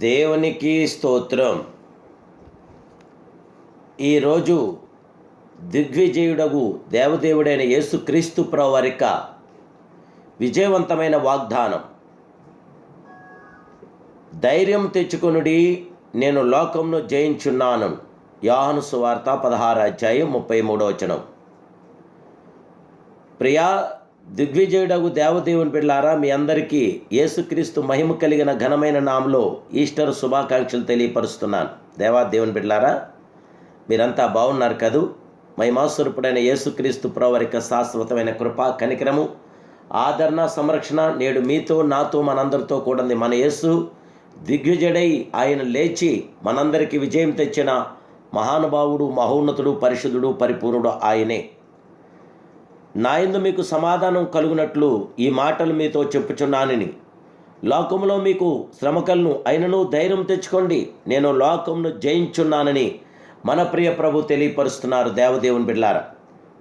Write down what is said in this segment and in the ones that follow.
దేవునికి స్తోత్రం. ఈరోజు దిగ్విజయుడగు దేవదేవుడైన యేసుక్రీస్తు ప్రభువారి యొక్క విజయవంతమైన వాగ్దానం. ధైర్యం తెచ్చుకొనుడి, నేను లోకంను జయించున్నాను. యోహాను సువార్త 16:33. ప్రియా దిగ్విజయుడగు దేవదేవుని బిడ్డలారా, మీ అందరికీ యేసుక్రీస్తు మహిమ కలిగిన ఘనమైన నామములో ఈస్టర్ శుభాకాంక్షలు తెలియపరుస్తున్నాను. దేవుని బిడ్డలారా, మీరంతా బాగున్నారు కదూ? మహిమాస్వరూపుడైన యేసుక్రీస్తు ప్రభువారి యొక్క శాశ్వతమైన కృప, కనికరము, ఆదరణ, సంరక్షణ నేడు మీతో, నాతో, మనందరితో కూడా ఉంది. మన యేసు దిగ్విజయుడై ఆయన లేచి మనందరికీ విజయం తెచ్చిన మహానుభావుడు, మహోన్నతుడు, పరిశుద్ధుడు, పరిపూర్ణుడు ఆయనే. నా యందు మీకు సమాధానం కలుగునట్లు ఈ మాటలు మీతో చెప్పుచున్నానని. లోకంలో మీకు శ్రమకలను, అయినను ధైర్యం తెచ్చుకోండి, నేను లోకంను జయించున్నానని మన ప్రియ ప్రభు తెలియపరుస్తున్నారు. దేవదేవుని బిడ్డలారా,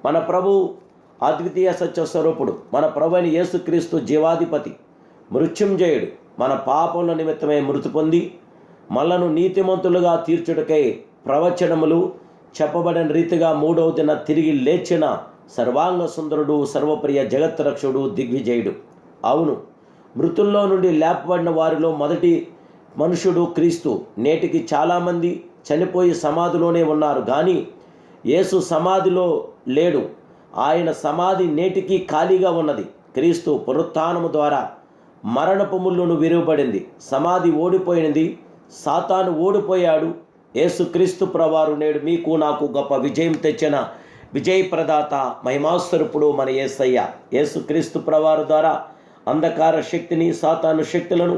మన ప్రభు అద్వితీయ సత్య స్వరూపుడు, మన ప్రభు అయిన యేసుక్రీస్తు జీవాధిపతి, మృత్యుంజయుడు, మన పాపముల నిమిత్తమే మృతి పొంది మనలను నీతిమంతులుగా తీర్చుటకై ప్రవచనములు చెప్పబడిన రీతిగా మూడవ దిన తిరిగి లేచిన సర్వాంగ సుందరుడు, సర్వప్రియ జగత్రక్షుడు, దిగ్విజయుడు. అవును, మృతుల్లో నుండి లేపబడిన వారిలో మొదటి మనుషుడు క్రీస్తు. నేటికి చాలామంది చనిపోయి సమాధిలోనే ఉన్నారు, కానీ యేసు సమాధిలో లేడు. ఆయన సమాధి నేటికి ఖాళీగా ఉన్నది. క్రీస్తు పునరుత్థానము ద్వారా మరణపు ముళ్ళును విరువబడింది, సమాధి ఓడిపోయినది, సాతాను ఓడిపోయాడు. యేసుక్రీస్తు ప్రభువారు నేడు మీకు నాకు గొప్ప విజయం తెచ్చిన విజయ ప్రదాత, మహిమాస్వరూపుడు మన యేసయ్య. యేసుక్రీస్తు ప్రభువారు ద్వారా అంధకార శక్తిని, సాతాను శక్తులను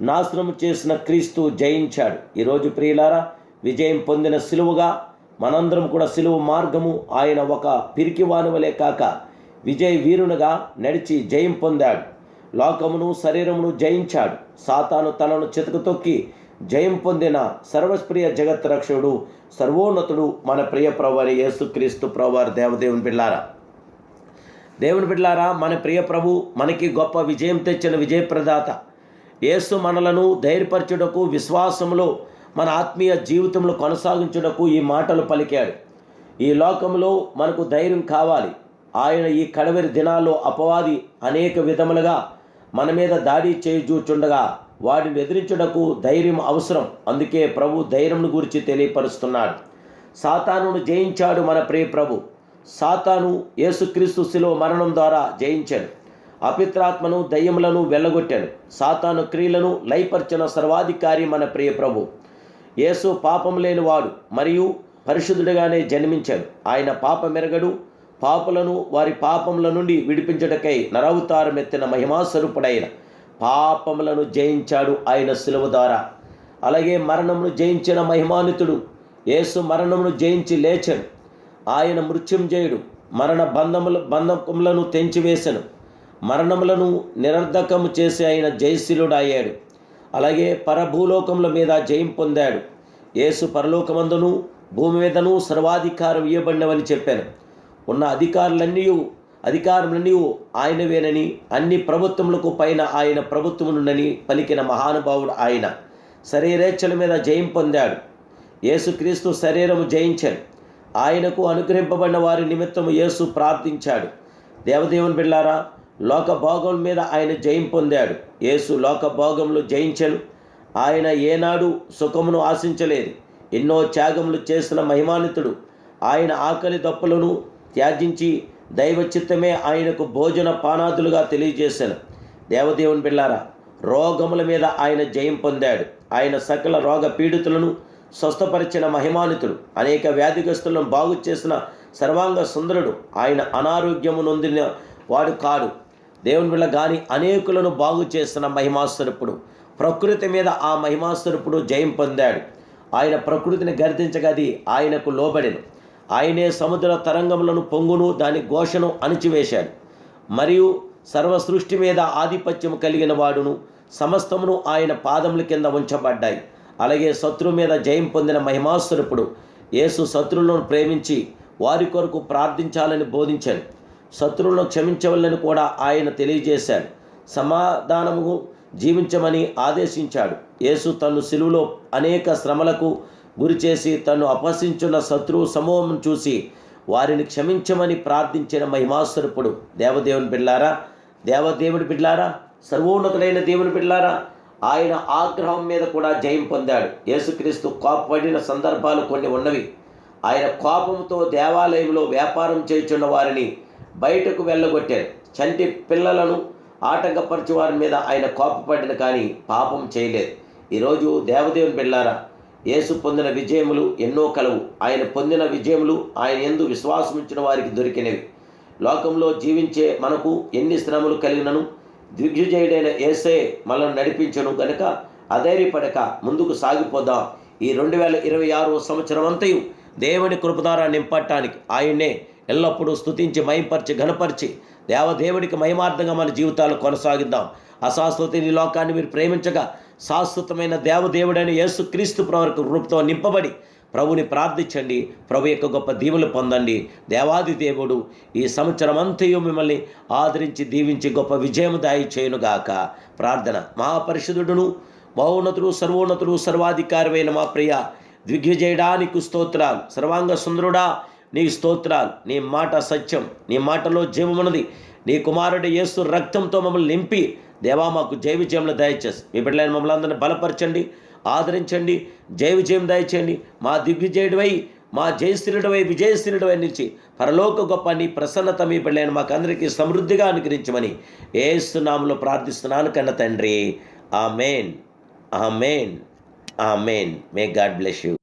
నాశనం చేసిన క్రీస్తు జయించాడు. ఈరోజు ప్రియులారా, విజయం పొందిన సిలువగా మనందరం కూడా సిలువ మార్గము ఆయన ఒక పిరికివాని వలె కాక విజయ వీరునిగా నడిచి జయం పొందాడు. లోకమును, శరీరమును జయించాడు. సాతాను తలను చితకు తొక్కి జయం పొందిన సర్వప్రియ జగత్ రక్షకుడు, సర్వోన్నతుడు మన ప్రియ ప్రభు అని యేసుక్రీస్తు ప్రభువారు. దేవదేవుని బిడ్డలారా, దేవుని బిడ్డలారా, మన ప్రియ ప్రభు మనకి గొప్ప విజయం తెచ్చిన విజయప్రదాత. యేసు మనలను ధైర్యపరచుటకు, విశ్వాసంలో మన ఆత్మీయ జీవితంలో కొనసాగించుటకు ఈ మాటలు పలికాడు. ఈ లోకంలో మనకు ధైర్యం కావాలి. ఆయన ఈ కడవరి దినాల్లో అపవాది అనేక విధములుగా మన మీద దాడి చేయుచుండగా వాడిని ఎదిరించుటకు ధైర్యం అవసరం. అందుకే ప్రభు ధైర్యంను గురించి తెలియపరుస్తున్నాడు. సాతానును జయించాడు మన ప్రియ ప్రభు. సాతాను యేసుక్రీస్తు శిలువ మరణం ద్వారా జయించాడు. అపిత్రాత్మను, దయ్యములను వెళ్ళగొట్టాడు. సాతాను క్రియలను లయపరిచిన సర్వాధికారి మన ప్రియ ప్రభు. యేసు పాపం లేనివాడు మరియు పరిశుద్ధుడిగానే జన్మించాడు. ఆయన పాపమెరగడు. పాపులను వారి పాపముల నుండి విడిపించుటకై నరవతారం ఎత్తిన మహిమాస్వరూపుడైన పాపములను జయించాడు ఆయన శిలువ ద్వారా. అలాగే మరణమును జయించిన మహిమాన్వితుడు యేసు మరణమును జయించి లేచాడు. ఆయన మృత్యుంజయుడు, మరణ బంధములను తెంచివేశాను. మరణములను నిరర్ధకము చేసి ఆయన జయశీలుడు అయ్యాడు. అలాగే పరభూలోకముల మీద జయం పొందాడు. యేసు పరలోకమందును భూమి మీదను సర్వాధికారం ఇవ్వబడినవని చెప్పాను. ఉన్న అధికారములన్నీ ఆయనవేనని, అన్ని ప్రభుత్వములకు పైన ఆయన ప్రభుత్వమునుండని పలికిన మహానుభావుడు ఆయన. శరీరేచ్ఛల మీద జయం పొందాడు. యేసుక్రీస్తు శరీరము జయించాడు. ఆయనకు అనుగ్రహింపబడిన వారి నిమిత్తము యేసు ప్రార్థించాడు. దేవదేవుని బిడ్డలారా, లోక భోగముల మీద ఆయన జయం పొందాడు. యేసు లోక భోగములు జయించాడు. ఆయన ఏనాడు సుఖమును ఆశించలేదు. ఎన్నో త్యాగములు చేసిన మహిమాన్వితుడు. ఆయన ఆకలి దప్పులను త్యాజించి దైవ చిత్తమే ఆయనకు భోజన పానాదులుగా తెలియజేశాను. దేవదేవుని బిడ్డలారా, రోగముల మీద ఆయన జయం పొందాడు. ఆయన సకల రోగ పీడితులను స్వస్థపరిచిన మహిమాన్వితుడు. అనేక వ్యాధిగ్రస్తులను బాగు చేసిన సర్వాంగ సుందరుడు. ఆయన అనారోగ్యము నొందిన వాడు కాడు. దేవుని బిడ్డ కానీ అనేకులను బాగు చేసిన మహిమాస్వరూపుడు. ప్రకృతి మీద ఆ మహిమాస్వరూపుడు జయం పొందాడు. ఆయన ప్రకృతిని గర్దించగది ఆయనకు లోబడెను. ఆయనే సముద్ర తరంగములను, పొంగును, దాని ఘోషను అణిచివేశాడు. మరియు సర్వ సృష్టి మీద ఆధిపత్యము కలిగిన వాడును. సమస్తమును ఆయన పాదముల కింద ఉంచబడ్డాయి. అలాగే శత్రువు మీద జయం పొందిన మహిమాస్వరూపుడు. యేసు శత్రువులను ప్రేమించి వారి కొరకు ప్రార్థించాలని బోధించాడు. శత్రువులను క్షమించవలని కూడా ఆయన తెలియజేశాడు. సమాధానము జీవించమని ఆదేశించాడు. యేసు తను సిలువలో అనేక శ్రమలకు గురి చేసి తను అపహసించున్న శత్రువు సమూహం చూసి వారిని క్షమించమని ప్రార్థించిన మహిమాస్వరూపుడు. దేవదేవుని బిడ్లారా, సర్వోన్నతుడైన దేవుని బిడ్లారా, ఆయన ఆగ్రహం మీద కూడా జయం పొందాడు. యేసుక్రీస్తు కోపపడిన సందర్భాలు కొన్ని ఉన్నవి. ఆయన కోపంతో దేవాలయంలో వ్యాపారం చేయుచున్న వారిని బయటకు వెళ్ళగొట్టారు. చంటి పిల్లలను ఆటంకపరచు వారి మీద ఆయన కోపపడిన కానీ పాపం చేయలేదు. ఈరోజు దేవదేవుని బిడ్లారా, యేసు పొందిన విజయములు ఎన్నో కలవు. ఆయన పొందిన విజయములు ఆయన యందు విశ్వాసం ఉంచిన వారికి దొరికినవి. లోకంలో జీవించే మనకు ఎన్ని శ్రమలు కలిగినను దిగ్విజయుడైన యేసే మనల్ని నడిపించను గనుక అధైర్యపడక ముందుకు సాగిపోదాం. ఈ 2026 సంవత్సరం అంతయు దేవుని కృపధార నింపటానికి ఆయన్నే ఎల్లప్పుడూ స్తుతించి మహింపరిచి ఘనపరిచి దేవదేవునికి మహిమార్థంగా మన జీవితాలు కొనసాగిద్దాం. అశాశ్వతని లోకాన్ని మీరు ప్రేమించగా శాశ్వతమైన దేవదేవుడైన యేసుక్రీస్తు ప్రవరకు రూపంతో నింపబడి ప్రభుని ప్రార్థించండి. ప్రభు యొక్క గొప్ప దీవులు పొందండి. దేవాది దేవుడు ఈ సంవత్సరం అంతయు మిమ్మల్ని ఆదరించి దీవించి గొప్ప విజయము దాయి చేయునుగాక. ప్రార్థన. మహాపరిశుద్ధుడును మహోన్నతుడు సర్వోన్నతుడు సర్వాధికారమైన మా ప్రియ దిగ్విజయడానికి స్తోత్రాలు. సర్వాంగ సుందరుడా నీకు స్తోత్రాలు. నీ మాట సత్యం, నీ మాటలో జీవమున్నది. నీ కుమారుడు యేసు రక్తంతో మమ్మల్ని నింపి దేవా మాకు జయ విజయంలో దయచేసి మీ బిడ్డలైన మమ్మల్ని అందరినీ బలపరచండి, ఆదరించండి, జయ విజయం దయచేయండి. మా దిగ్విజయుడివై, మా జయశ్రీయుడివై, విజయశ్రీయుడివై నిలిచి పరలోక గొప్ప నీ ప్రసన్నత మీ బిడ్డలైన మాకందరికీ సమృద్ధిగా అనుగ్రహించమని యేసు నామములో ప్రార్థిస్తున్నాను కన్న తండ్రి. ఆమేన్, ఆమేన్, ఆమేన్. May God bless you.